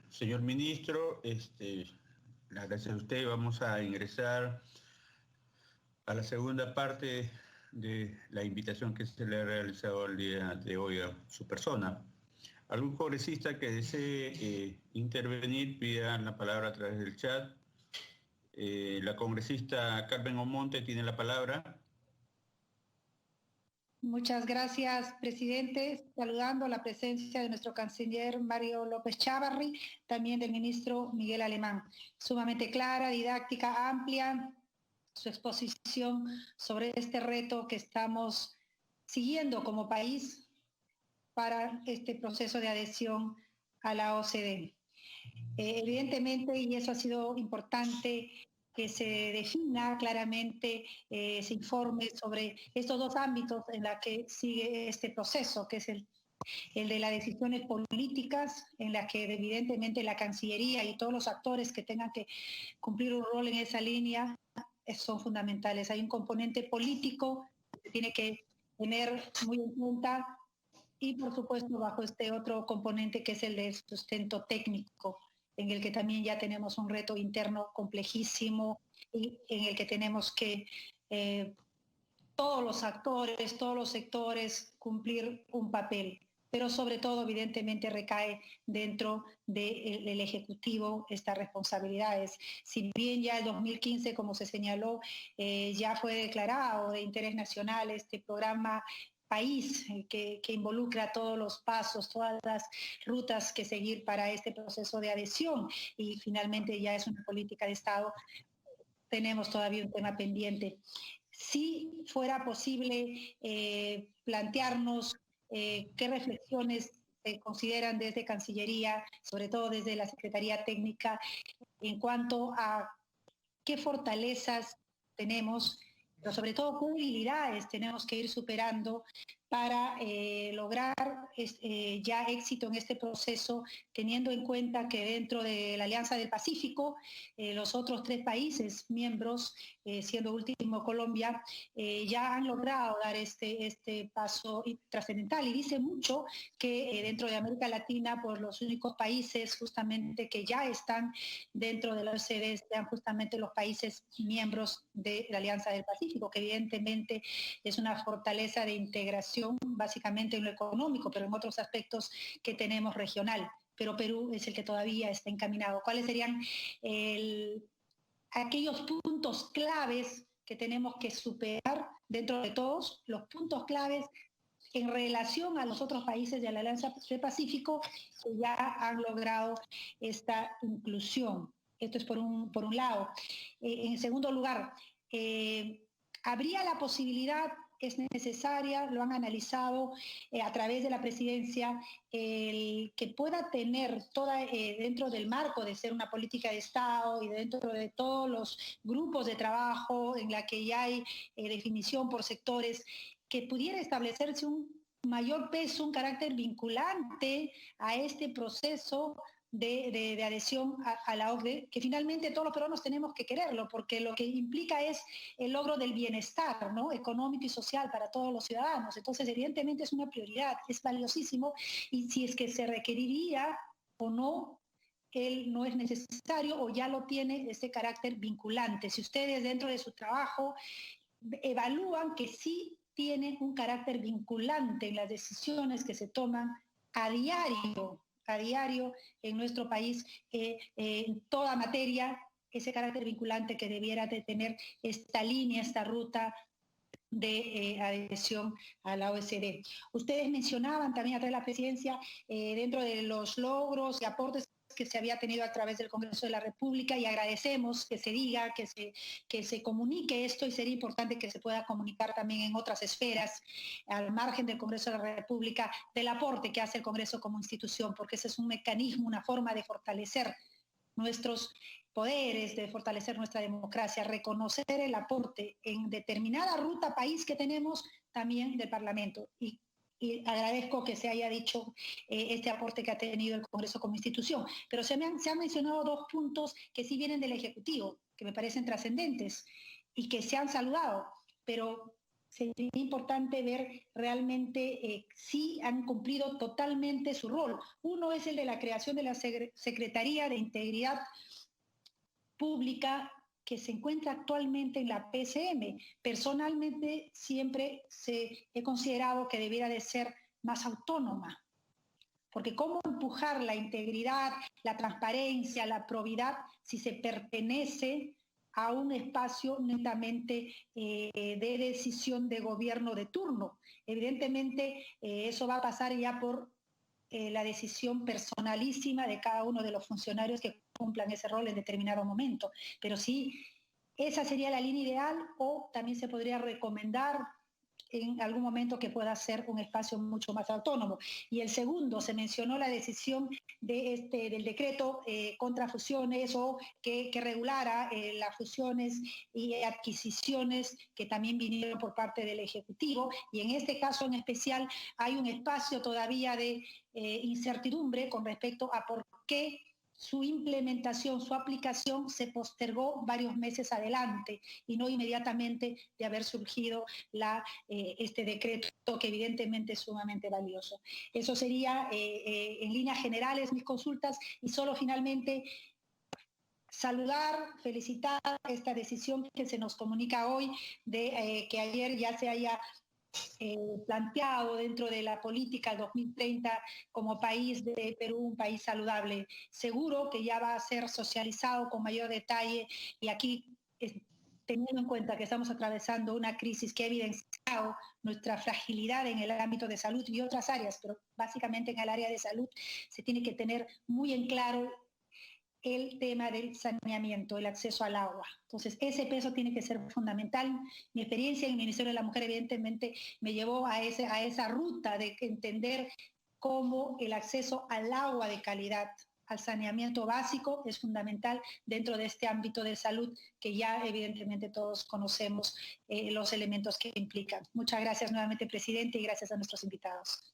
Señor ministro, gracias a usted. Vamos a ingresar a la segunda parte de la invitación que se le ha realizado el día de hoy a su persona. Algún congresista que desee intervenir, pida la palabra a través del chat. La congresista Carmen Omonte tiene la palabra. Muchas gracias, presidente. Saludando la presencia de nuestro canciller Mario López Chávarri, también del ministro Miguel Alemán. Sumamente clara, didáctica, amplia su exposición sobre este reto que estamos siguiendo como país para este proceso de adhesión a la OCDE. Evidentemente, y eso ha sido importante, que se defina claramente, se informe sobre estos dos ámbitos en los que sigue este proceso, que es el de las decisiones políticas, en las que evidentemente la Cancillería y todos los actores que tengan que cumplir un rol en esa línea son fundamentales. Hay un componente político que tiene que tener muy en cuenta y, por supuesto, bajo este otro componente que es el del sustento técnico, en el que también ya tenemos un reto interno complejísimo y en el que tenemos que todos los actores, todos los sectores cumplir un papel. Pero sobre todo, evidentemente, recae dentro del Ejecutivo estas responsabilidades. Si bien ya el 2015, como se señaló, ya fue declarado de interés nacional este programa país que involucra todos los pasos, todas las rutas que seguir para este proceso de adhesión y finalmente ya es una política de Estado, tenemos todavía un tema pendiente. Si fuera posible plantearnos qué reflexiones se consideran desde Cancillería, sobre todo desde la Secretaría Técnica, en cuanto a qué fortalezas tenemos, pero sobre todo qué debilidades tenemos que ir superando para lograr ya éxito en este proceso, teniendo en cuenta que dentro de la Alianza del Pacífico, los otros 3 países miembros, siendo último Colombia, ya han logrado dar este paso trascendental. Y dice mucho que dentro de América Latina, pues los únicos países justamente que ya están dentro de la OCDE sean justamente los países miembros de la Alianza del Pacífico, que evidentemente es una fortaleza de integración básicamente en lo económico, pero en otros aspectos que tenemos regional. Pero Perú es el que todavía está encaminado. ¿Cuáles serían aquellos puntos claves que tenemos que superar dentro de todos los puntos claves en relación a los otros países de la Alianza del Pacífico que ya han logrado esta inclusión? Esto es por un lado. En segundo lugar, ¿habría la posibilidad, es necesaria, lo han analizado a través de la presidencia, el que pueda tener dentro del marco de ser una política de Estado y dentro de todos los grupos de trabajo en la que ya hay definición por sectores, que pudiera establecerse un mayor peso, un carácter vinculante a este proceso de adhesión a la OCDE, que finalmente todos los peruanos tenemos que quererlo, porque lo que implica es el logro del bienestar, ¿no?, económico y social para todos los ciudadanos. Entonces, evidentemente es una prioridad, es valiosísimo, y si es que se requeriría o no, él no es necesario o ya lo tiene ese carácter vinculante. Si ustedes dentro de su trabajo evalúan que sí tiene un carácter vinculante en las decisiones que se toman a diario en nuestro país, en toda materia, ese carácter vinculante que debiera de tener esta línea, esta ruta de adhesión a la OSD. Ustedes mencionaban también a través de la presidencia, dentro de los logros y aportes que se había tenido a través del Congreso de la República, y agradecemos que se diga, que se comunique esto, y sería importante que se pueda comunicar también en otras esferas, al margen del Congreso de la República, del aporte que hace el Congreso como institución, porque ese es un mecanismo, una forma de fortalecer nuestros poderes, de fortalecer nuestra democracia, reconocer el aporte en determinada ruta país que tenemos también del Parlamento. Y agradezco que se haya dicho este aporte que ha tenido el Congreso como institución. Pero se han mencionado 2 puntos que sí vienen del Ejecutivo, que me parecen trascendentes y que se han saludado, pero sería importante ver realmente si han cumplido totalmente su rol. Uno es el de la creación de la Secretaría de Integridad Pública, que se encuentra actualmente en la PCM. Personalmente siempre he considerado que debiera de ser más autónoma, porque cómo empujar la integridad, la transparencia, la probidad si se pertenece a un espacio netamente de decisión de gobierno de turno. Evidentemente eso va a pasar ya por la decisión personalísima de cada uno de los funcionarios que cumplan ese rol en determinado momento. Pero sí, esa sería la línea ideal, o también se podría recomendar en algún momento que pueda ser un espacio mucho más autónomo. Y el segundo, se mencionó la decisión del decreto contra fusiones, o que regulara las fusiones y adquisiciones que también vinieron por parte del Ejecutivo, y en este caso en especial hay un espacio todavía de incertidumbre con respecto a por qué su implementación, su aplicación se postergó varios meses adelante y no inmediatamente de haber surgido este decreto, que evidentemente es sumamente valioso. Eso sería en líneas generales mis consultas, y solo finalmente saludar, felicitar esta decisión que se nos comunica hoy de que ayer ya se haya planteado dentro de la política 2030 como país de Perú, un país saludable. Seguro que ya va a ser socializado con mayor detalle, y aquí, teniendo en cuenta que estamos atravesando una crisis que ha evidenciado nuestra fragilidad en el ámbito de salud y otras áreas, pero básicamente en el área de salud, se tiene que tener muy en claro el tema del saneamiento, el acceso al agua. Entonces, ese peso tiene que ser fundamental. Mi experiencia en el Ministerio de la Mujer, evidentemente, me llevó a esa ruta de entender cómo el acceso al agua de calidad, al saneamiento básico, es fundamental dentro de este ámbito de salud, que ya evidentemente todos conocemos los elementos que implican. Muchas gracias nuevamente, presidente, y gracias a nuestros invitados.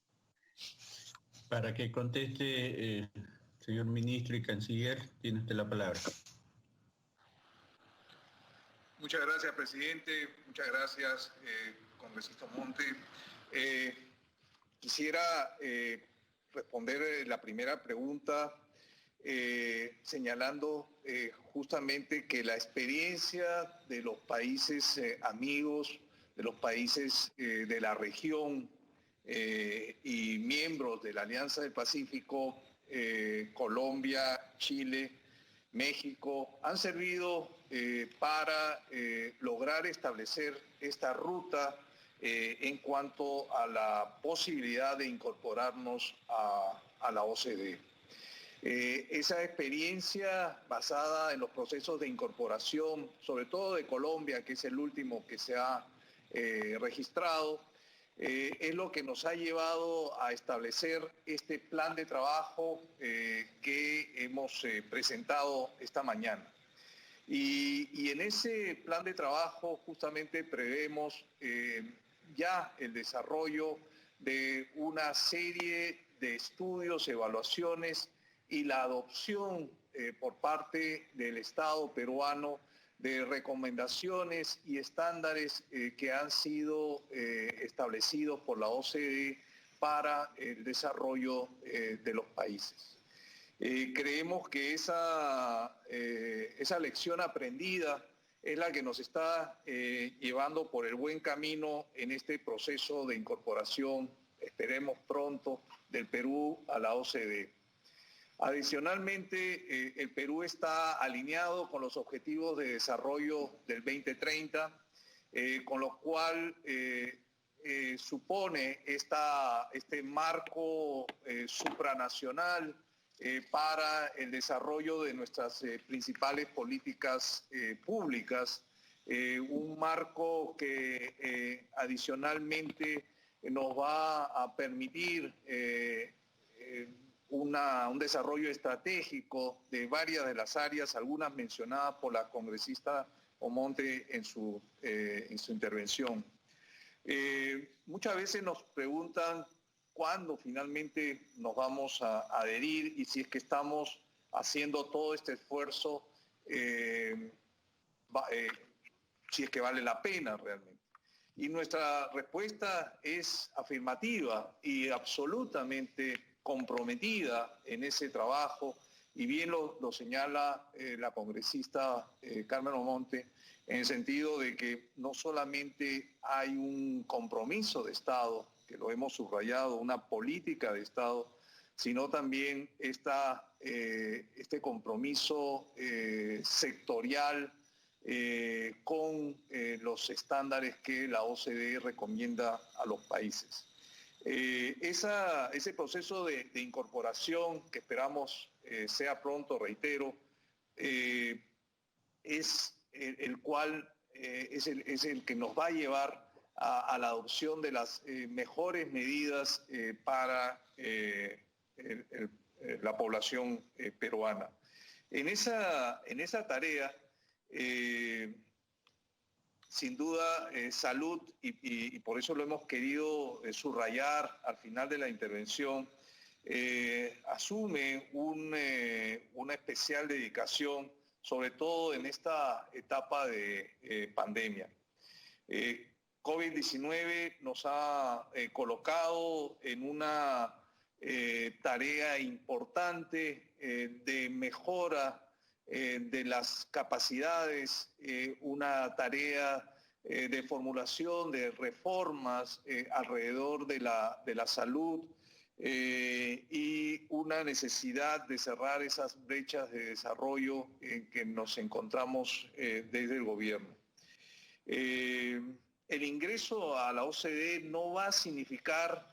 Para que conteste, señor ministro y canciller, tiene usted la palabra. Muchas gracias, presidente. Muchas gracias, congresista Monte. Quisiera responder la primera pregunta señalando justamente que la experiencia de los países amigos, de los países de la región y miembros de la Alianza del Pacífico, Colombia, Chile, México, han servido para lograr establecer esta ruta en cuanto a la posibilidad de incorporarnos a la OCDE. Esa experiencia basada en los procesos de incorporación, sobre todo de Colombia, que es el último que se ha registrado, es lo que nos ha llevado a establecer este plan de trabajo que hemos presentado esta mañana. Y en ese plan de trabajo justamente prevemos ya el desarrollo de una serie de estudios, evaluaciones y la adopción por parte del Estado peruano de recomendaciones y estándares que han sido establecidos por la OCDE para el desarrollo de los países. Creemos que esa lección aprendida es la que nos está llevando por el buen camino en este proceso de incorporación, esperemos pronto, del Perú a la OCDE. Adicionalmente, el Perú está alineado con los objetivos de desarrollo del 2030, con lo cual supone este marco supranacional para el desarrollo de nuestras principales políticas públicas, un marco que adicionalmente nos va a permitir un desarrollo estratégico de varias de las áreas, algunas mencionadas por la congresista Omonte en su intervención. Muchas veces nos preguntan cuándo finalmente nos vamos a adherir y si es que estamos haciendo todo este esfuerzo, si es que vale la pena realmente. Y nuestra respuesta es afirmativa y absolutamente comprometida en ese trabajo, y bien lo señala la congresista Carmen Omonte, en el sentido de que no solamente hay un compromiso de Estado, que lo hemos subrayado, una política de Estado, sino también este compromiso sectorial con los estándares que la OCDE recomienda a los países. Ese proceso de incorporación que esperamos sea pronto, reitero, es el cual es el que nos va a llevar a la adopción de las mejores medidas para la población peruana. En esa tarea, sin duda, salud, y por eso lo hemos querido subrayar al final de la intervención, asume una especial dedicación, sobre todo en esta etapa de pandemia. COVID-19 nos ha colocado en una tarea importante de mejora de las capacidades, una tarea de formulación de reformas alrededor de la salud y una necesidad de cerrar esas brechas de desarrollo en que nos encontramos desde el gobierno. El ingreso a la OCDE no va a significar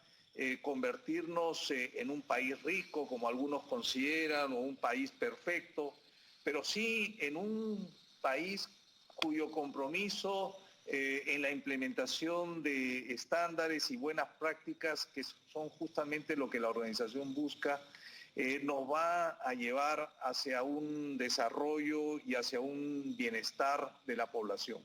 convertirnos en un país rico, como algunos consideran, o un país perfecto, pero sí en un país cuyo compromiso en la implementación de estándares y buenas prácticas, que son justamente lo que la organización busca, nos va a llevar hacia un desarrollo y hacia un bienestar de la población.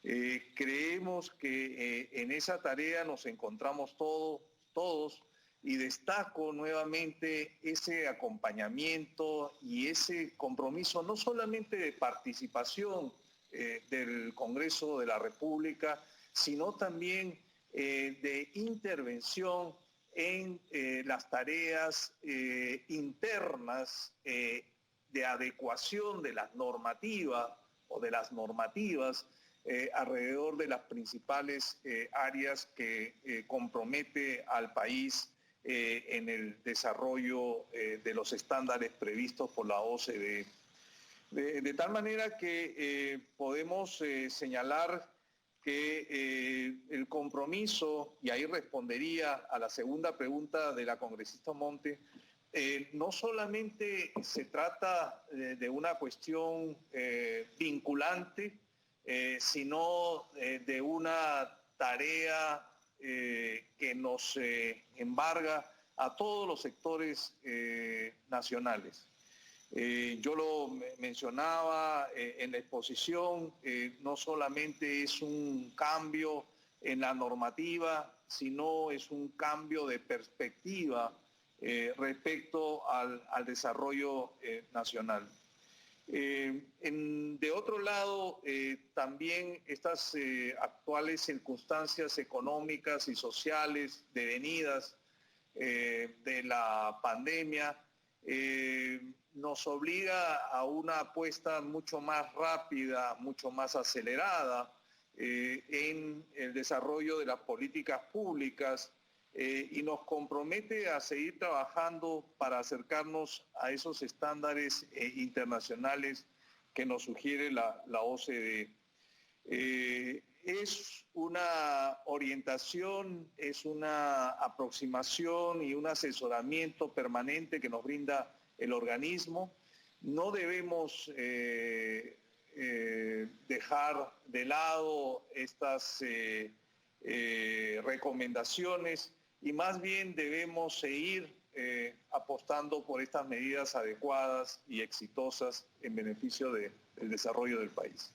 Creemos que en esa tarea nos encontramos todos, y destaco nuevamente ese acompañamiento y ese compromiso no solamente de participación del Congreso de la República, sino también de intervención en las tareas internas de adecuación de las normativas o de las normativas alrededor de las principales áreas que compromete al país en el desarrollo de los estándares previstos por la OCDE. De tal manera que podemos señalar que el compromiso, y ahí respondería a la segunda pregunta de la congresista Monte, no solamente se trata de una cuestión vinculante, sino de una tarea que nos embarga a todos los sectores nacionales. Yo lo mencionaba en la exposición, no solamente es un cambio en la normativa, sino es un cambio de perspectiva respecto al desarrollo nacional. De otro lado, también estas actuales circunstancias económicas y sociales devenidas de la pandemia nos obliga a una apuesta mucho más rápida, mucho más acelerada en el desarrollo de las políticas públicas y nos compromete a seguir trabajando para acercarnos a esos estándares internacionales que nos sugiere la OCDE. Es una orientación, es una aproximación y un asesoramiento permanente que nos brinda el organismo. No debemos dejar de lado estas recomendaciones y más bien debemos seguir apostando por estas medidas adecuadas y exitosas en beneficio del desarrollo del país.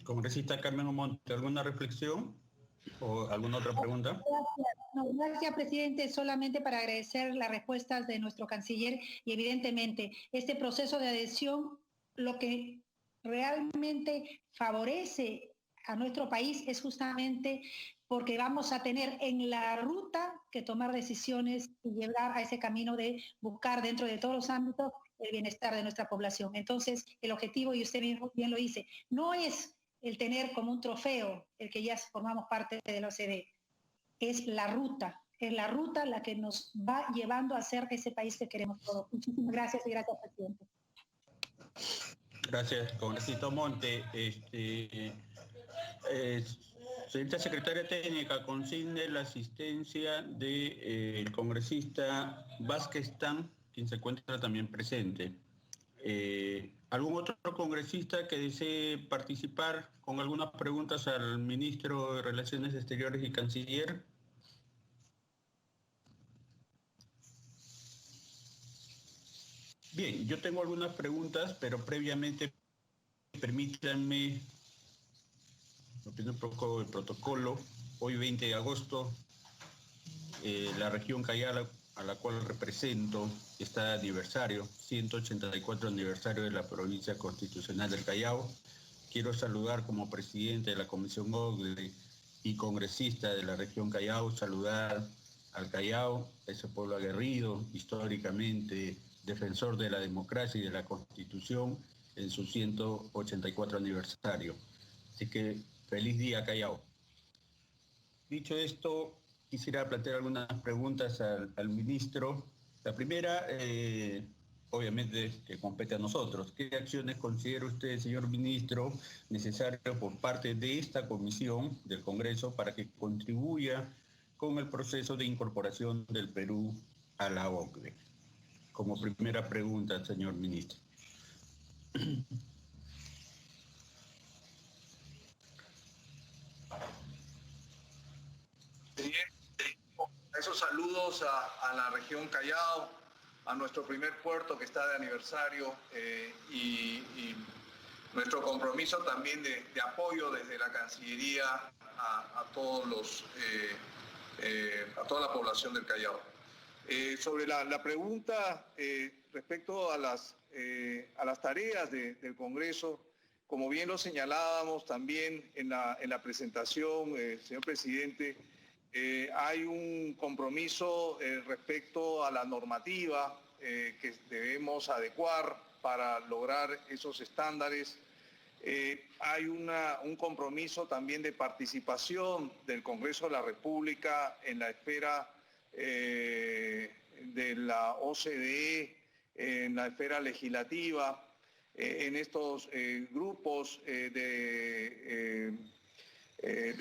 Congresista Carmen Omonte, ¿alguna reflexión o alguna otra pregunta? Gracias. No, gracias, presidente. Solamente para agradecer las respuestas de nuestro canciller y evidentemente este proceso de adhesión, lo que realmente favorece a nuestro país es justamente porque vamos a tener en la ruta que tomar decisiones y llegar a ese camino de buscar dentro de todos los ámbitos el bienestar de nuestra población. Entonces, el objetivo, y usted mismo bien lo dice, no es el tener como un trofeo el que ya formamos parte de la OCDE, es la ruta la que nos va llevando a ser ese país que queremos todos. Muchísimas gracias y gracias, presidente. Gracias, congresista Monte. Señorita Secretaria Técnica, consigne la asistencia del congresista Vázquez Tan, quien se encuentra también presente. ¿Algún otro congresista que desee participar con algunas preguntas al ministro de Relaciones Exteriores y Canciller? Bien, yo tengo algunas preguntas, pero previamente permítanme, un poco el protocolo. Hoy 20 de agosto, la región Callao, a la cual represento, está de aniversario, 184 aniversario de la provincia constitucional del Callao. Quiero saludar como presidente de la Comisión OCDE y congresista de la región Callao, saludar al Callao, ese pueblo aguerrido, históricamente defensor de la democracia y de la Constitución en su 184 aniversario. Así que feliz día, Callao. Dicho esto, quisiera plantear algunas preguntas al ministro. La primera, obviamente, que compete a nosotros. ¿Qué acciones considera usted, señor ministro, necesarias por parte de esta comisión del Congreso para que contribuya con el proceso de incorporación del Perú a la OCDE? Como primera pregunta, señor ministro. Esos saludos a la región Callao, a nuestro primer puerto que está de aniversario y nuestro compromiso también de apoyo desde la Cancillería a todos a toda la población del Callao. Sobre la pregunta respecto a las tareas del Congreso, como bien lo señalábamos también en la presentación, señor presidente, hay un compromiso respecto a la normativa que debemos adecuar para lograr esos estándares. Hay un compromiso también de participación del Congreso de la República en la esfera de la OCDE, en la esfera legislativa, en estos grupos de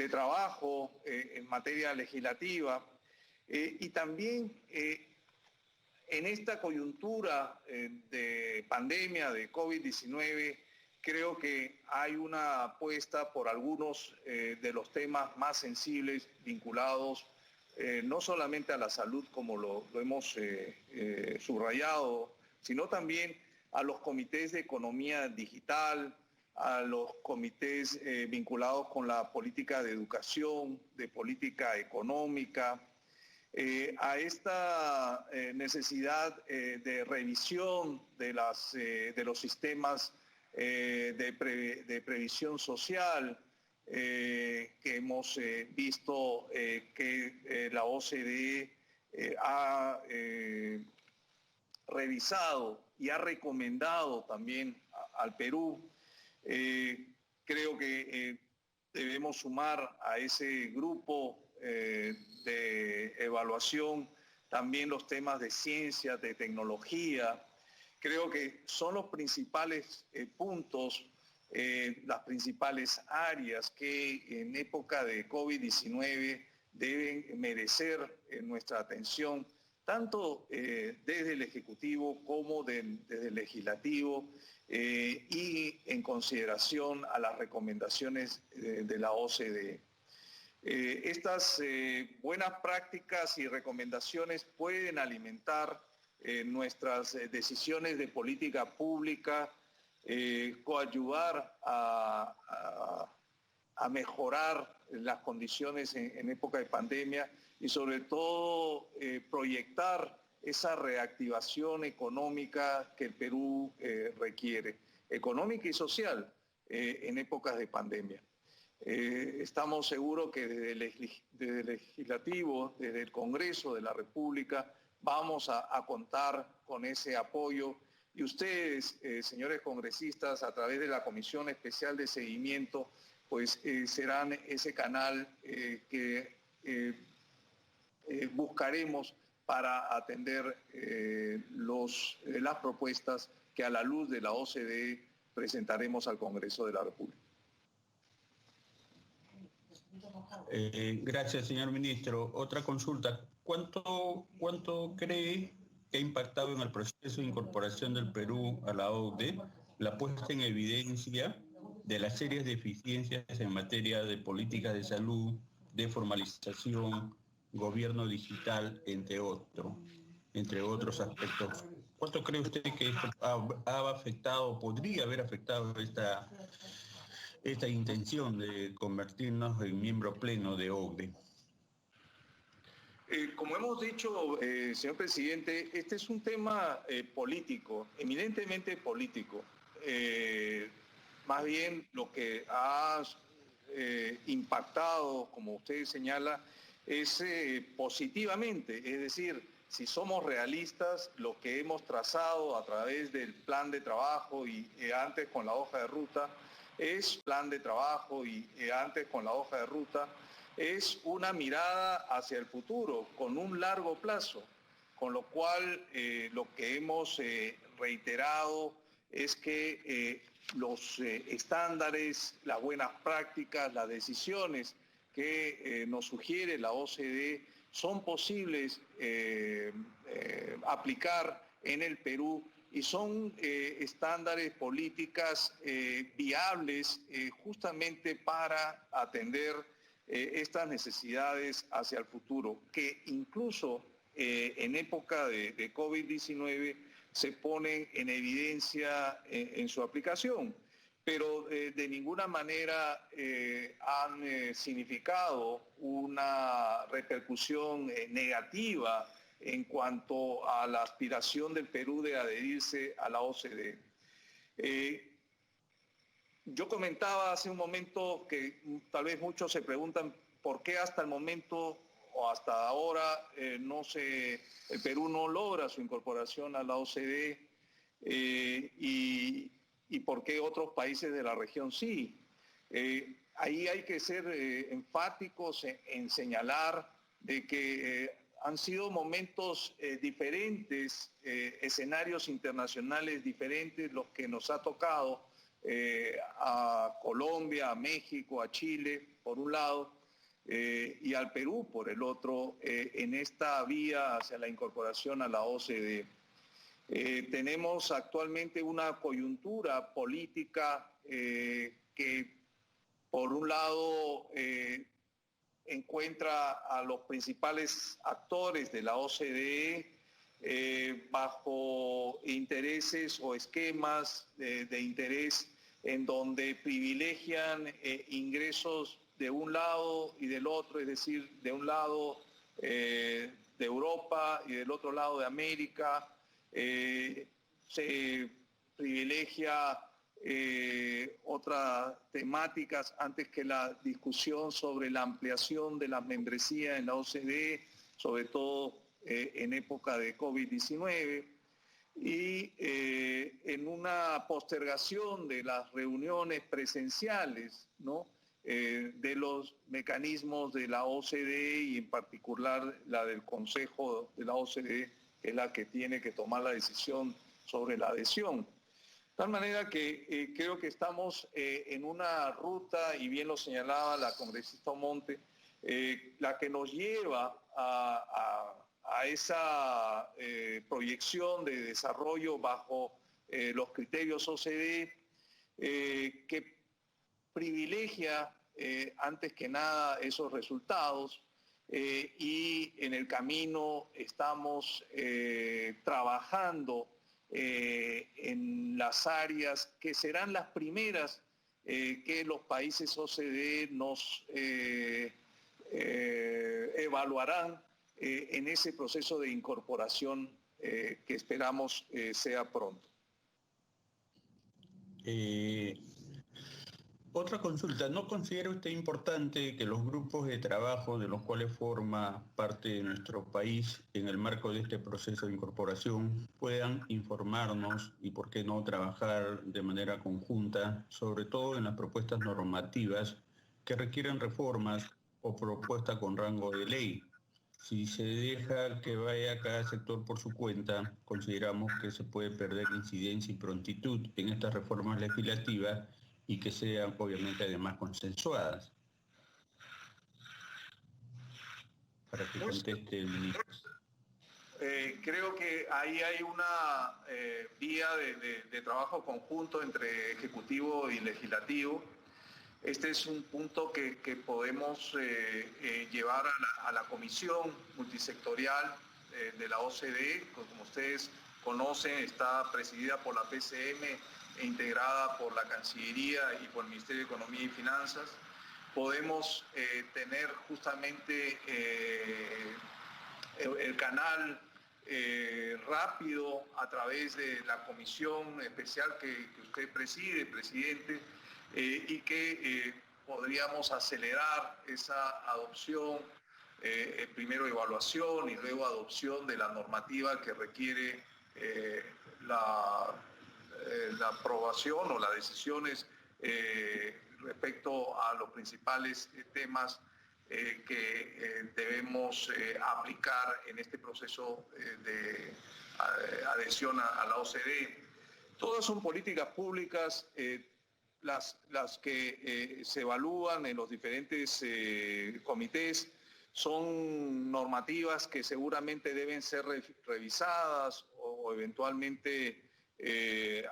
trabajo en materia legislativa y también en esta coyuntura de pandemia de COVID-19 creo que hay una apuesta por algunos de los temas más sensibles vinculados no solamente a la salud como lo hemos subrayado, sino también a los comités de economía digital, a los comités vinculados con la política de educación, de política económica, a esta necesidad de revisión de los sistemas de previsión social que hemos visto que la OCDE ha revisado y ha recomendado también al Perú. Creo que debemos sumar a ese grupo de evaluación también los temas de ciencia, de tecnología. Creo que son los principales puntos, las principales áreas que en época de COVID-19 deben merecer nuestra atención, tanto desde el Ejecutivo como desde el Legislativo, y en consideración a las recomendaciones de la OCDE. Estas buenas prácticas y recomendaciones pueden alimentar nuestras decisiones de política pública, coadyuvar a mejorar las condiciones en época de pandemia y sobre todo proyectar esa reactivación económica que el Perú requiere, económica y social, en épocas de pandemia. Estamos seguros que desde el Legislativo, desde el Congreso de la República, vamos a contar con ese apoyo. Y ustedes, señores congresistas, a través de la Comisión Especial de Seguimiento, pues serán ese canal que buscaremos para atender las propuestas que a la luz de la OCDE presentaremos al Congreso de la República. Gracias, señor ministro. Otra consulta. ¿Cuánto cree que ha impactado en el proceso de incorporación del Perú a la OCDE la puesta en evidencia de las serias deficiencias en materia de políticas de salud, de formalización, gobierno digital, entre otros aspectos? ¿Cuánto cree usted que esto ha afectado, podría haber afectado esta intención de convertirnos en miembro pleno de OCDE? Como hemos dicho, señor presidente, este es un tema político, eminentemente político. Más bien lo que ha impactado, como usted señala, es positivamente, es decir, si somos realistas, lo que hemos trazado a través del plan de trabajo y antes con la hoja de ruta, es plan de trabajo y antes con la hoja de ruta, es una mirada hacia el futuro, con un largo plazo, con lo cual lo que hemos reiterado es que los estándares, las buenas prácticas, las decisiones que nos sugiere la OCDE son posibles aplicar en el Perú y son estándares, políticas viables justamente para atender estas necesidades hacia el futuro, que incluso en época de COVID-19 se ponen en evidencia en su aplicación, pero de ninguna manera han significado una repercusión negativa en cuanto a la aspiración del Perú de adherirse a la OCDE. Yo comentaba hace un momento que tal vez muchos se preguntan por qué hasta el momento o hasta ahora el Perú no logra su incorporación a la OCDE y por qué otros países de la región sí. Ahí hay que ser enfáticos en señalar de que han sido momentos diferentes, escenarios internacionales diferentes los que nos ha tocado a Colombia, a México, a Chile, por un lado, y al Perú, por el otro, en esta vía hacia la incorporación a la OCDE. Tenemos actualmente una coyuntura política que, por un lado, encuentra a los principales actores de la OCDE bajo intereses o esquemas de interés en donde privilegian ingresos de un lado y del otro, es decir, de un lado de Europa y del otro lado de América. Se privilegia otras temáticas antes que la discusión sobre la ampliación de la membresía en la OCDE, sobre todo en época de COVID-19, y en una postergación de las reuniones presenciales, ¿no? De los mecanismos de la OCDE y en particular la del Consejo de la OCDE, que es la que tiene que tomar la decisión sobre la adhesión. De tal manera que creo que estamos en una ruta, y bien lo señalaba la congresista Monte, la que nos lleva a esa proyección de desarrollo bajo los criterios OCDE, que privilegia antes que nada esos resultados, y en el camino estamos trabajando en las áreas que serán las primeras que los países OCDE nos evaluarán en ese proceso de incorporación que esperamos sea pronto. Otra consulta, ¿no considera usted importante que los grupos de trabajo de los cuales forma parte de nuestro país en el marco de este proceso de incorporación puedan informarnos y por qué no trabajar de manera conjunta, sobre todo en las propuestas normativas que requieren reformas o propuestas con rango de ley? Si se deja que vaya cada sector por su cuenta, consideramos que se puede perder incidencia y prontitud en estas reformas legislativas y que sean obviamente además consensuadas. Para que conteste el ministro. Creo que ahí hay una vía de trabajo conjunto entre Ejecutivo y Legislativo. Este es un punto que podemos llevar a la Comisión Multisectorial de la OCDE. Como ustedes conocen, está presidida por la PCM e integrada por la Cancillería y por el Ministerio de Economía y Finanzas. Podemos tener justamente el canal rápido a través de la comisión especial que usted preside, presidente, y que podríamos acelerar esa adopción, primero evaluación y luego adopción de la normativa que requiere la aprobación o las decisiones respecto a los principales temas que debemos aplicar en este proceso de adhesión a la OCDE. Todas son políticas públicas, las que se evalúan en los diferentes comités, son normativas que seguramente deben ser revisadas o eventualmente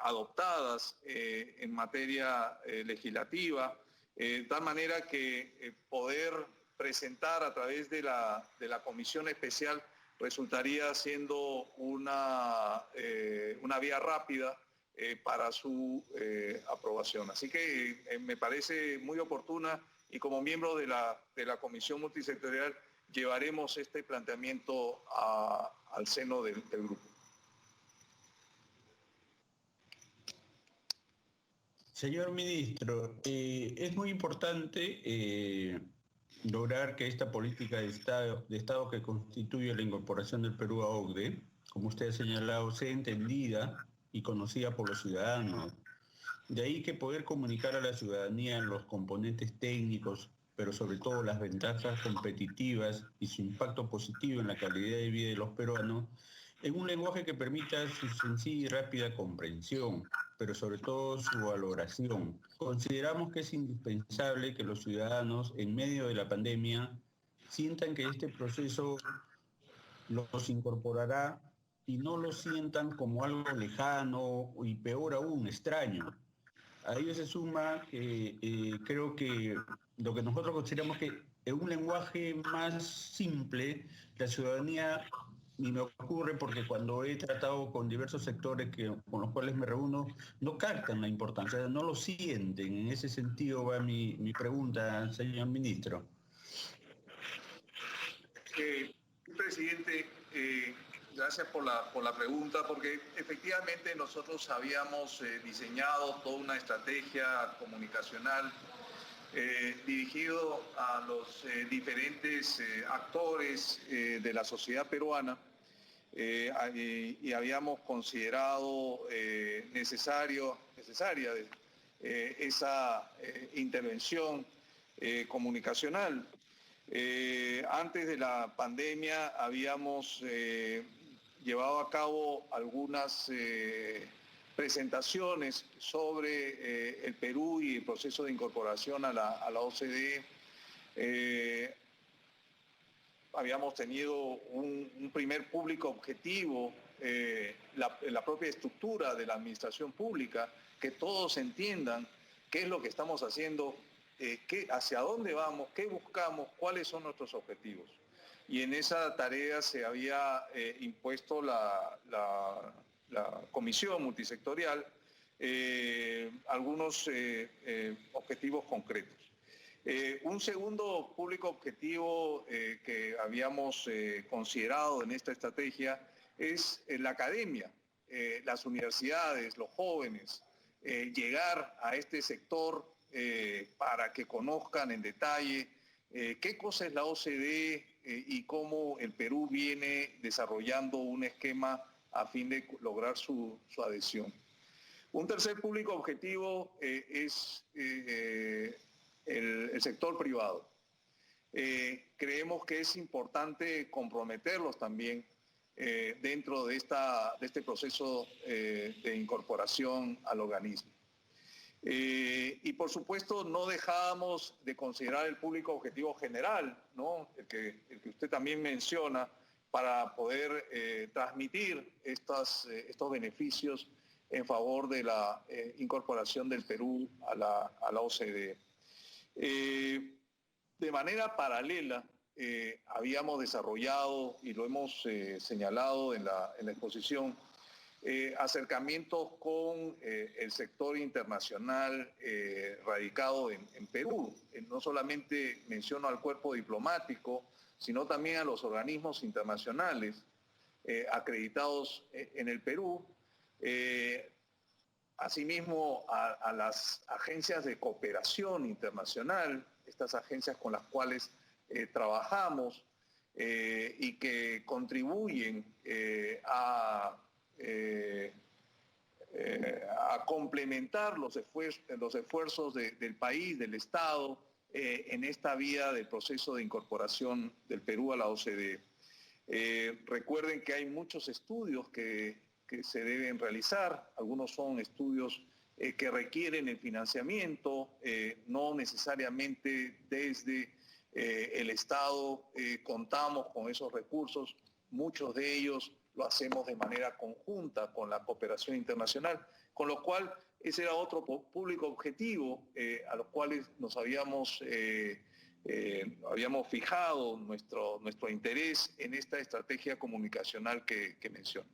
adoptadas en materia legislativa, de tal manera que poder presentar a través de la comisión especial resultaría siendo una vía rápida para su aprobación. Así que me parece muy oportuna y como miembro de la Comisión Multisectorial llevaremos este planteamiento al seno del grupo. Señor ministro, es muy importante lograr que esta política de Estado que constituye la incorporación del Perú a OCDE, como usted ha señalado, sea entendida y conocida por los ciudadanos. De ahí que poder comunicar a la ciudadanía los componentes técnicos, pero sobre todo las ventajas competitivas y su impacto positivo en la calidad de vida de los peruanos, en un lenguaje que permita su sencilla y rápida comprensión, pero sobre todo su valoración. Consideramos que es indispensable que los ciudadanos, en medio de la pandemia, sientan que este proceso los incorporará y no lo sientan como algo lejano y peor aún, extraño. A ello se suma que creo que lo que nosotros consideramos que en un lenguaje más simple, la ciudadanía, y me ocurre porque cuando he tratado con diversos sectores con los cuales me reúno, no captan la importancia, no lo sienten. En ese sentido va mi pregunta, señor ministro. Presidente, gracias por la pregunta, porque efectivamente nosotros habíamos diseñado toda una estrategia comunicacional dirigido a los diferentes actores de la sociedad peruana y habíamos considerado necesaria esa intervención comunicacional. Antes de la pandemia habíamos llevado a cabo algunas presentaciones sobre el Perú y el proceso de incorporación a la OCDE. Habíamos tenido un primer público objetivo, la propia estructura de la administración pública, que todos entiendan qué es lo que estamos haciendo, hacia dónde vamos, qué buscamos, cuáles son nuestros objetivos. Y en esa tarea se había impuesto la comisión multisectorial algunos objetivos concretos. Un segundo público objetivo que habíamos considerado en esta estrategia es la academia, las universidades, los jóvenes, llegar a este sector para que conozcan en detalle qué cosa es la OCDE y cómo el Perú viene desarrollando un esquema a fin de lograr su adhesión. Un tercer público objetivo es el sector privado. Creemos que es importante comprometerlos también dentro de este proceso de incorporación al organismo. Y por supuesto no dejamos de considerar el público objetivo general, ¿no? el que usted también menciona, para poder transmitir estos beneficios en favor de la incorporación del Perú a la OCDE. De manera paralela, habíamos desarrollado, y lo hemos señalado en la exposición, acercamientos con el sector internacional radicado en Perú. No solamente menciono al cuerpo diplomático, sino también a los organismos internacionales acreditados en el Perú, asimismo a las agencias de cooperación internacional, estas agencias con las cuales trabajamos y que contribuyen a complementar los esfuerzos del país, del Estado, en esta vía del proceso de incorporación del Perú a la OCDE. Recuerden que hay muchos estudios que se deben realizar, algunos son estudios que requieren el financiamiento, no necesariamente desde el Estado contamos con esos recursos, muchos de ellos lo hacemos de manera conjunta con la cooperación internacional, con lo cual ese era otro público objetivo a los cuales nos habíamos fijado nuestro interés en esta estrategia comunicacional que menciono.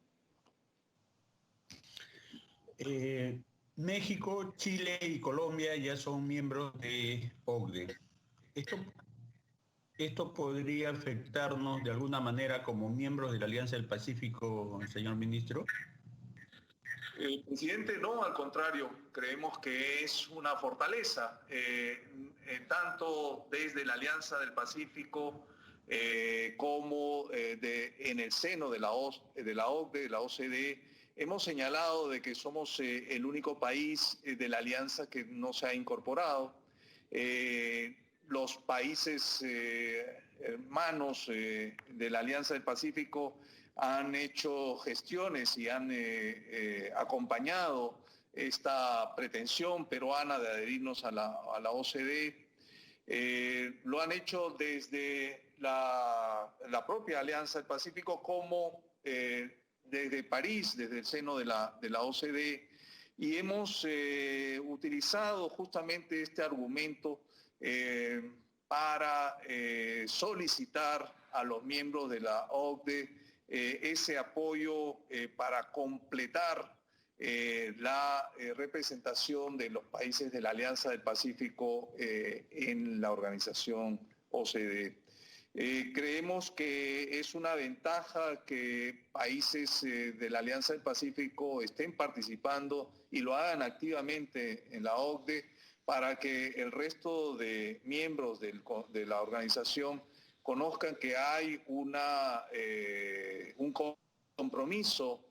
México, Chile y Colombia ya son miembros de OCDE. ¿Esto podría afectarnos de alguna manera como miembros de la Alianza del Pacífico, señor ministro? Presidente, no, al contrario, creemos que es una fortaleza, tanto desde la Alianza del Pacífico como en el seno de la OCDE, de la OCDE. Hemos señalado de que somos el único país de la alianza que no se ha incorporado. Los países hermanos de la Alianza del Pacífico han hecho gestiones y han acompañado esta pretensión peruana de adherirnos a la OCDE. Lo han hecho desde la propia Alianza del Pacífico como desde París, desde el seno de la OCDE, y hemos utilizado justamente este argumento para solicitar a los miembros de la OCDE ese apoyo para completar la representación de los países de la Alianza del Pacífico en la organización OCDE. Creemos que es una ventaja que países de la Alianza del Pacífico estén participando y lo hagan activamente en la OCDE para que el resto de miembros de la organización conozcan que hay un compromiso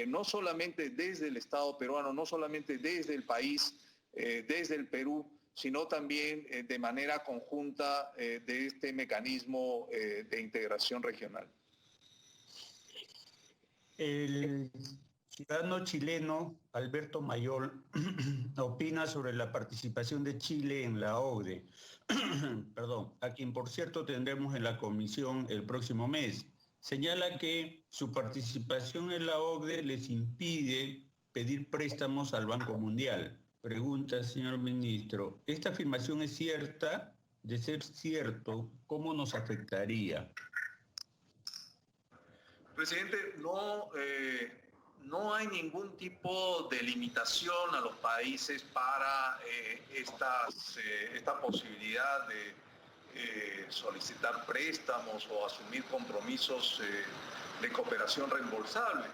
no solamente desde el Estado peruano, no solamente desde el país, desde el Perú, sino también de manera conjunta de este mecanismo de integración regional. El ciudadano chileno Alberto Mayol opina sobre la participación de Chile en la OCDE, perdón, a quien por cierto tendremos en la comisión el próximo mes. Señala que su participación en la OCDE les impide pedir préstamos al Banco Mundial. Pregunta, señor ministro, ¿esta afirmación es cierta? De ser cierto, ¿cómo nos afectaría? Presidente, no hay ningún tipo de limitación a los países para esta posibilidad de solicitar préstamos o asumir compromisos de cooperación reembolsable.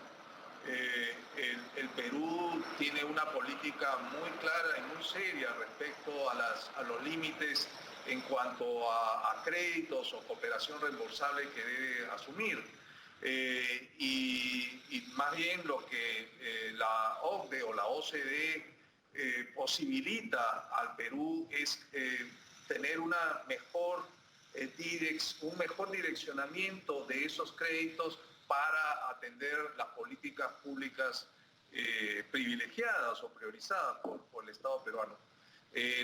el Perú tiene una política muy clara y muy seria respecto a los límites en cuanto a créditos o cooperación reembolsable que debe asumir. Y más bien lo que la OCDE o la OCDE posibilita al Perú es tener un mejor direccionamiento de esos créditos para atender las políticas públicas privilegiadas o priorizadas por el Estado peruano.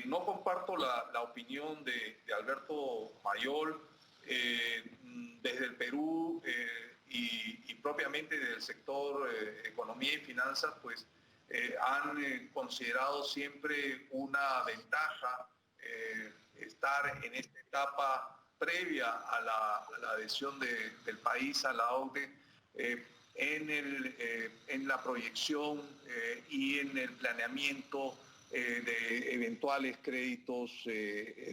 No comparto la opinión de Alberto Mayol. Desde el Perú y propiamente del sector economía y finanzas, pues han considerado siempre una ventaja estar en esta etapa previa a la adhesión del país a la OCDE en la proyección y en el planeamiento de eventuales créditos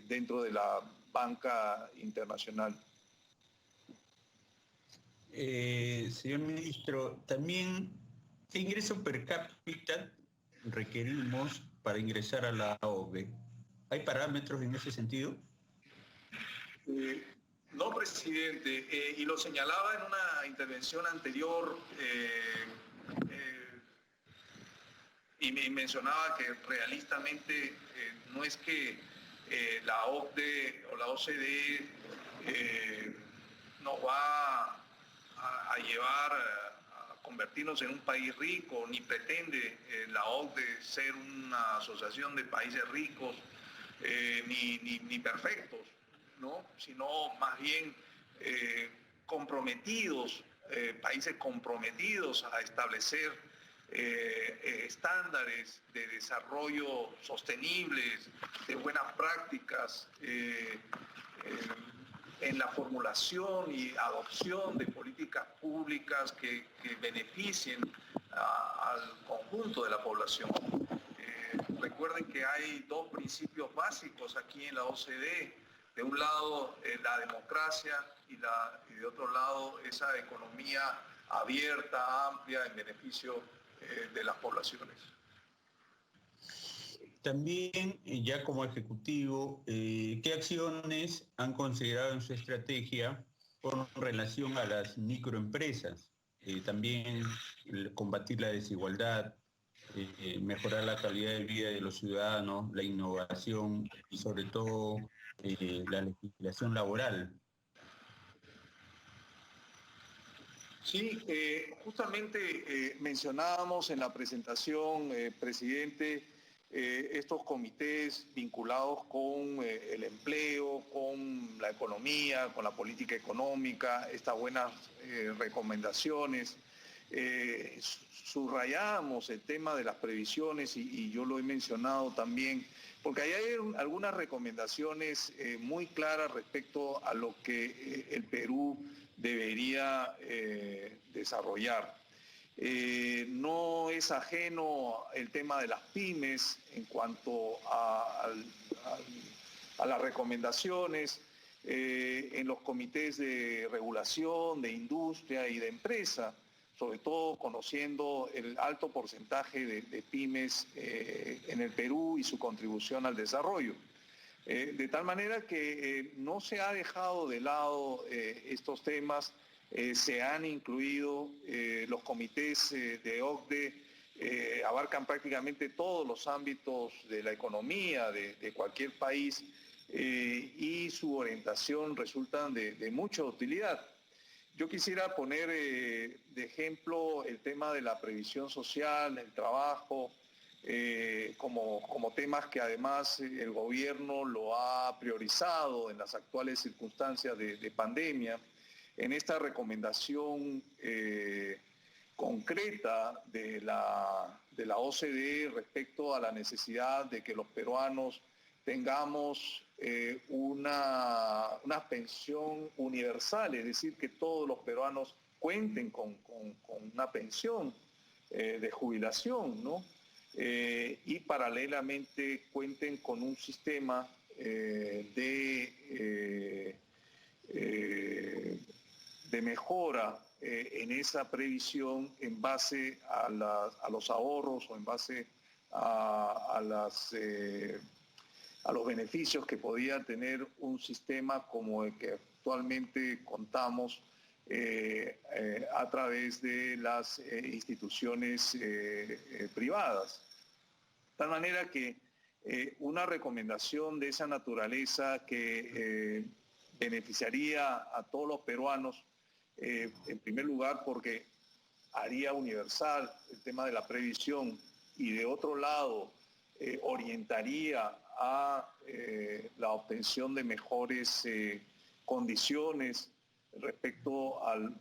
dentro de la banca internacional. Señor ministro, también, ¿qué ingreso per cápita requerimos para ingresar a la OCDE? ¿Hay parámetros en ese sentido? No, presidente, y lo señalaba en una intervención anterior y me mencionaba que realistamente no es que la OCDE o la OCDE nos va a llevar a convertirnos en un país rico, ni pretende la OCDE ser una asociación de países ricos ni perfectos, ¿no? Sino más bien comprometidos, países comprometidos a establecer estándares de desarrollo sostenibles, de buenas prácticas, en la formulación y adopción de políticas públicas que beneficien al conjunto de la población. Recuerden que hay dos principios básicos aquí en la OCDE. De un lado, la democracia y de otro lado, esa economía abierta, amplia, en beneficio de las poblaciones. También, ya como ejecutivo, ¿qué acciones han considerado en su estrategia con relación a las microempresas? También combatir la desigualdad, mejorar la calidad de vida de los ciudadanos, la innovación y sobre todo la legislación laboral. Sí, justamente mencionábamos en la presentación, presidente, estos comités vinculados con el empleo, con la economía, con la política económica, estas buenas recomendaciones. Subrayamos el tema de las previsiones y yo lo he mencionado también, porque ahí hay algunas recomendaciones muy claras respecto a lo que el Perú debería desarrollar. No es ajeno el tema de las pymes en cuanto a las recomendaciones en los comités de regulación, de industria y de empresa, sobre todo conociendo el alto porcentaje de pymes en el Perú y su contribución al desarrollo. De tal manera que no se ha dejado de lado estos temas, se han incluido los comités de OCDE, abarcan prácticamente todos los ámbitos de la economía de cualquier país y su orientación resultan de mucha utilidad. Yo quisiera poner de ejemplo el tema de la previsión social, el trabajo, como temas que además el gobierno lo ha priorizado en las actuales circunstancias de pandemia. En esta recomendación concreta de la OCDE respecto a la necesidad de que los peruanos tengamos una pensión universal, es decir, que todos los peruanos cuenten con una pensión de jubilación, ¿no? Y paralelamente cuenten con un sistema de de mejora en esa previsión en base a los ahorros o en base a los beneficios que podía tener un sistema como el que actualmente contamos a través de las instituciones privadas. De tal manera que una recomendación de esa naturaleza que beneficiaría a todos los peruanos, en primer lugar porque haría universal el tema de la previsión y de otro lado orientaría a la obtención de mejores condiciones respecto al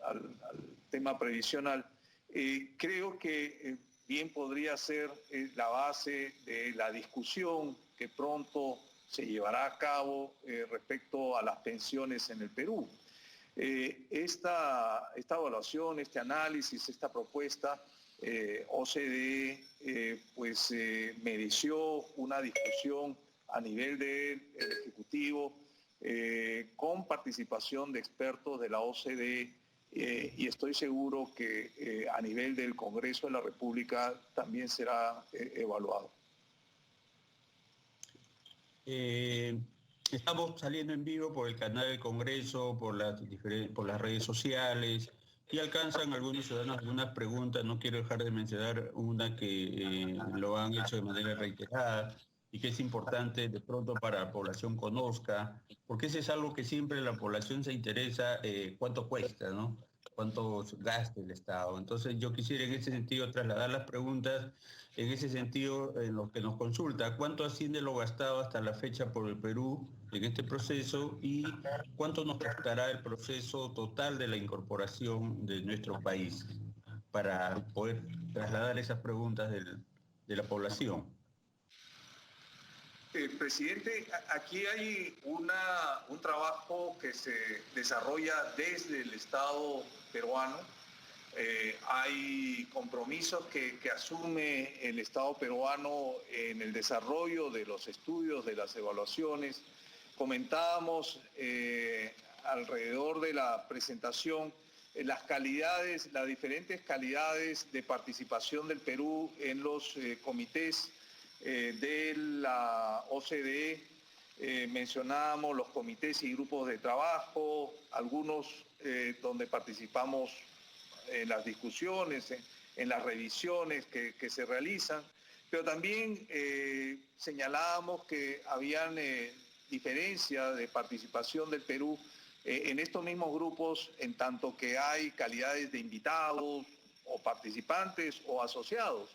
tema previsional, creo que bien podría ser la base de la discusión que pronto se llevará a cabo respecto a las pensiones en el Perú. Esta evaluación, este análisis, esta propuesta, OCDE, mereció una discusión a nivel del Ejecutivo con participación de expertos de la OCDE y estoy seguro que a nivel del Congreso de la República también será evaluado. Estamos saliendo en vivo por el canal del Congreso, por las redes sociales, y alcanzan algunos ciudadanos algunas preguntas. No quiero dejar de mencionar una que lo han hecho de manera reiterada y que es importante de pronto para la población conozca, porque eso es algo que siempre la población se interesa, cuánto cuesta, ¿no? Cuánto gasta el Estado. Entonces yo quisiera en ese sentido trasladar las preguntas en ese sentido en lo que nos consulta. ¿Cuánto asciende lo gastado hasta la fecha por el Perú en este proceso y cuánto nos costará el proceso total de la incorporación de nuestro país? Para poder trasladar esas preguntas de la población. Presidente, aquí hay un trabajo que se desarrolla desde el Estado peruano. Hay compromisos que asume el Estado peruano en el desarrollo de los estudios, de las evaluaciones. Comentábamos alrededor de la presentación las diferentes calidades de participación del Perú en los comités de la OCDE. Mencionábamos los comités y grupos de trabajo, algunos donde participamos en las discusiones, en las revisiones que se realizan, pero también señalábamos que habían diferencias de participación del Perú en estos mismos grupos, en tanto que hay calidades de invitados o participantes o asociados.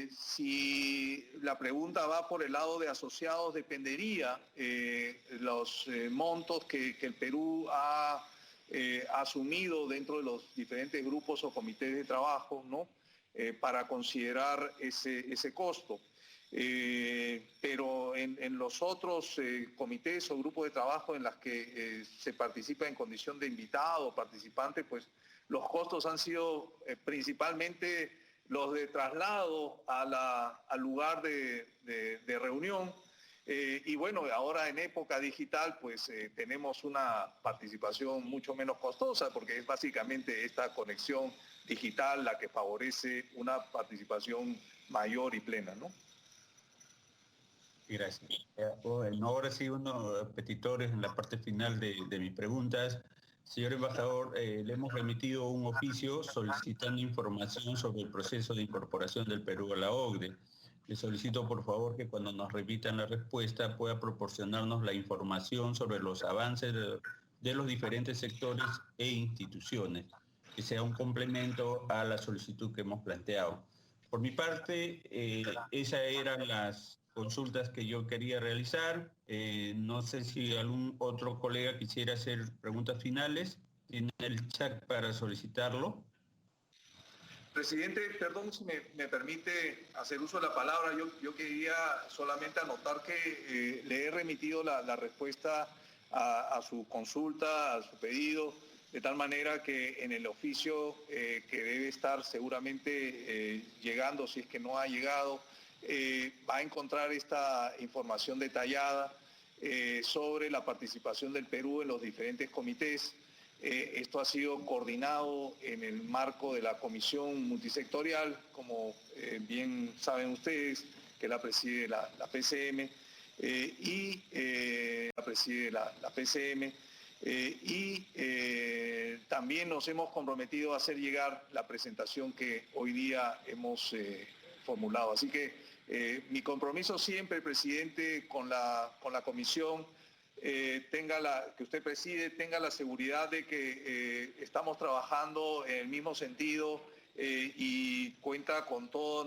Si la pregunta va por el lado de asociados, dependería los montos que el Perú ha asumido dentro de los diferentes grupos o comités de trabajo, ¿no? Para considerar ese costo. Pero en los otros comités o grupos de trabajo en las que se participa en condición de invitado o participante, pues los costos han sido principalmente los de traslado al lugar de reunión. Y bueno, ahora en época digital, pues tenemos una participación mucho menos costosa, porque es básicamente esta conexión digital la que favorece una participación mayor y plena, ¿no? Gracias. Bueno, ahora sí, unos petitores en la parte final de mis preguntas. Señor embajador, le hemos remitido un oficio solicitando información sobre el proceso de incorporación del Perú a la OCDE. Le solicito por favor que cuando nos remitan la respuesta pueda proporcionarnos la información sobre los avances de los diferentes sectores e instituciones, que sea un complemento a la solicitud que hemos planteado. Por mi parte, esas eran las consultas que yo quería realizar. No sé si algún otro colega quisiera hacer preguntas finales. Tiene el chat para solicitarlo. Presidente, perdón si me permite hacer uso de la palabra. Yo quería solamente anotar que le he remitido la respuesta a su consulta, a su pedido, de tal manera que en el oficio que debe estar seguramente llegando, si es que no ha llegado, va a encontrar esta información detallada sobre la participación del Perú en los diferentes comités. Esto ha sido coordinado en el marco de la comisión multisectorial, como bien saben ustedes, que la preside la PCM, también nos hemos comprometido a hacer llegar la presentación que hoy día hemos formulado. Así que mi compromiso siempre, presidente, con la comisión, que usted preside, tenga la seguridad de que estamos trabajando en el mismo sentido y cuenta con todo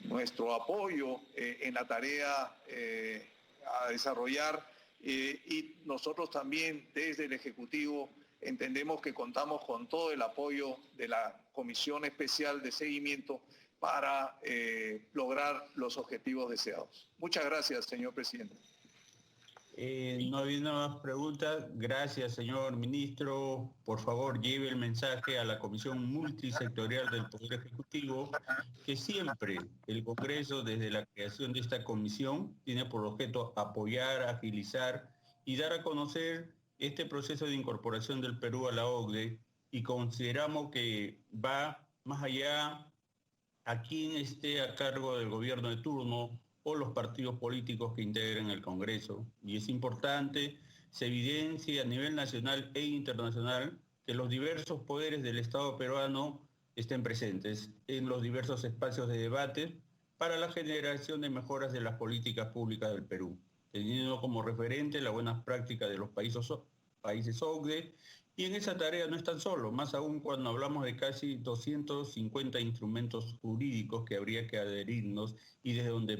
nuestro apoyo en la tarea a desarrollar, y nosotros también desde el Ejecutivo entendemos que contamos con todo el apoyo de la Comisión Especial de Seguimiento para lograr los objetivos deseados. Muchas gracias, señor presidente. No habiendo más preguntas, gracias, señor ministro. Por favor, lleve el mensaje a la Comisión Multisectorial del Poder Ejecutivo, que siempre el Congreso, desde la creación de esta comisión, tiene por objeto apoyar, agilizar y dar a conocer este proceso de incorporación del Perú a la OCDE, y consideramos que va más allá a quien esté a cargo del gobierno de turno o los partidos políticos que integren el Congreso. Y es importante, se evidencia a nivel nacional e internacional que los diversos poderes del Estado peruano estén presentes en los diversos espacios de debate para la generación de mejoras de las políticas públicas del Perú, teniendo como referente las buenas prácticas de los países OCDE. Y en esa tarea no están solos, más aún cuando hablamos de casi 250 instrumentos jurídicos que habría que adherirnos, y desde donde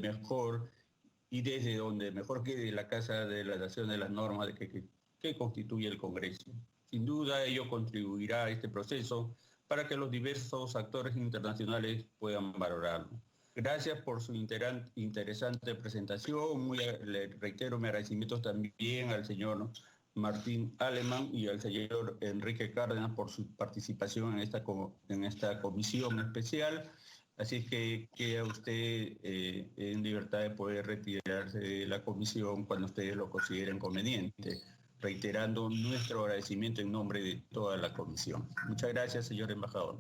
mejor quede la Casa de la Nación de las normas que constituye el Congreso. Sin duda ello contribuirá a este proceso para que los diversos actores internacionales puedan valorarlo. Gracias por su interesante presentación. Le reitero mis agradecimientos también al señor Martín Alemán y al señor Enrique Cárdenas por su participación en esta comisión especial. Así es que queda usted en libertad de poder retirarse de la comisión cuando ustedes lo consideren conveniente, reiterando nuestro agradecimiento en nombre de toda la comisión. Muchas gracias, señor embajador.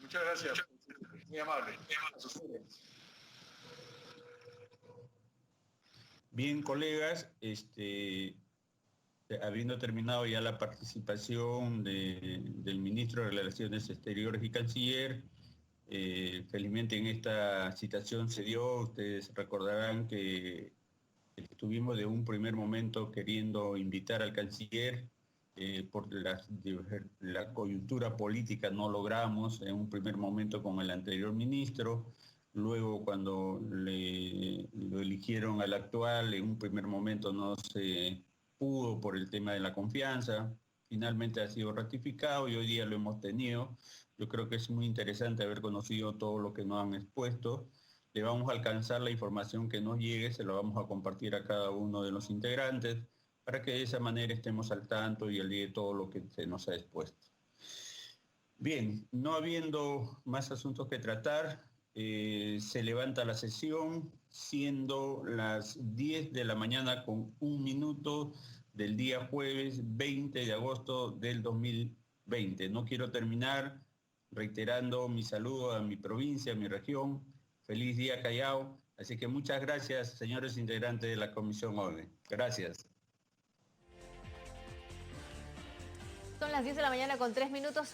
Muchas gracias, muy amable. Bien, colegas, habiendo terminado ya la participación del ministro de Relaciones Exteriores y canciller, felizmente en esta citación se dio. Ustedes recordarán que estuvimos de un primer momento queriendo invitar al canciller, por la coyuntura política no logramos en un primer momento con el anterior ministro. Luego, cuando lo eligieron al actual, en un primer momento no se pudo por el tema de la confianza. Finalmente ha sido ratificado y hoy día lo hemos tenido. Yo creo que es muy interesante haber conocido todo lo que nos han expuesto. Le vamos a alcanzar la información que nos llegue, se la vamos a compartir a cada uno de los integrantes para que de esa manera estemos al tanto y al día de todo lo que se nos ha expuesto. Bien, no habiendo más asuntos que tratar, se levanta la sesión, siendo las 10 de la mañana con 1 minuto del día jueves 20 de agosto del 2020. No quiero terminar reiterando mi saludo a mi provincia, a mi región. Feliz día, Callao. Así que muchas gracias, señores integrantes de la Comisión OCDE. Gracias. Son las 10 de la mañana con 3 minutos.